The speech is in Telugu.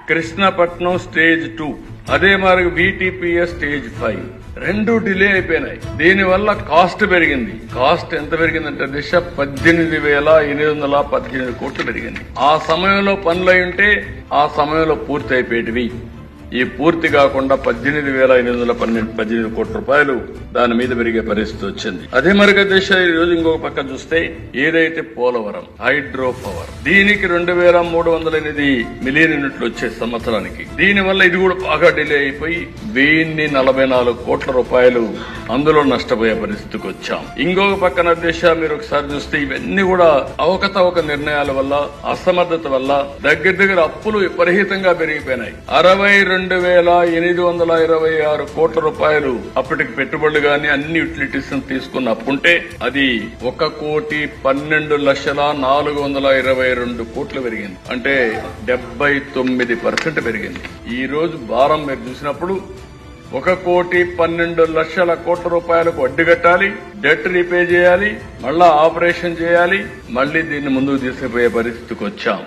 కృష్ణపట్నం స్టేజ్ 2, అదే మరి VTPS స్టేజ్ 5 రెండు డిలే అయిపోయినాయి. దీనివల్ల కాస్ట్ పెరిగింది. కాస్ట్ ఎంత పెరిగిందంటే 18,818 కోట్లు పెరిగింది. ఆ సమయంలో పనులై ఉంటే ఆ సమయంలో పూర్తి అయిపోయేటివి. ఈ పూర్తి కాకుండా 18,818 కోట్ల రూపాయలు దాని మీద పెరిగే పరిస్థితి వచ్చింది. అదే మరిగా దేశ ఈ రోజు ఇంకొక పక్క చూస్తే ఏదైతే పోలవరం హైడ్రో పవర్ దీనికి 2,308 మిలియన్ యూనిట్లు వచ్చే సంవత్సరానికి, దీనివల్ల ఇది కూడా బాగా డిలే అయిపోయి 1,044 కోట్ల రూపాయలు అందులో నష్టపోయే పరిస్థితికి వచ్చాం. ఇంకొక పక్కన దేశ మీరు ఒకసారి చూస్తే ఇవన్నీ కూడా అవకతవక నిర్ణయాల వల్ల, అసమర్థత వల్ల దగ్గర అప్పులు విపరీతంగా పెరిగిపోయినాయి. 62,826 కోట్ల రూపాయలు అప్పటికి పెట్టుబడులు గాని అన్ని యూటిలిటీస్ తీసుకున్న అప్పుంటే అది 1,10,422 కోట్లు పెరిగింది. అంటే 79% పెరిగింది. ఈ రోజు భారం మీరు చూసినప్పుడు 1,12,00,000 కోట్ల రూపాయలకు వడ్డీ కట్టాలి, డెట్ రీపే చేయాలి, మళ్ళా ఆపరేషన్ చేయాలి, మళ్లీ దీన్ని ముందుకు తీసుకుపోయే పరిస్థితికి వచ్చాం.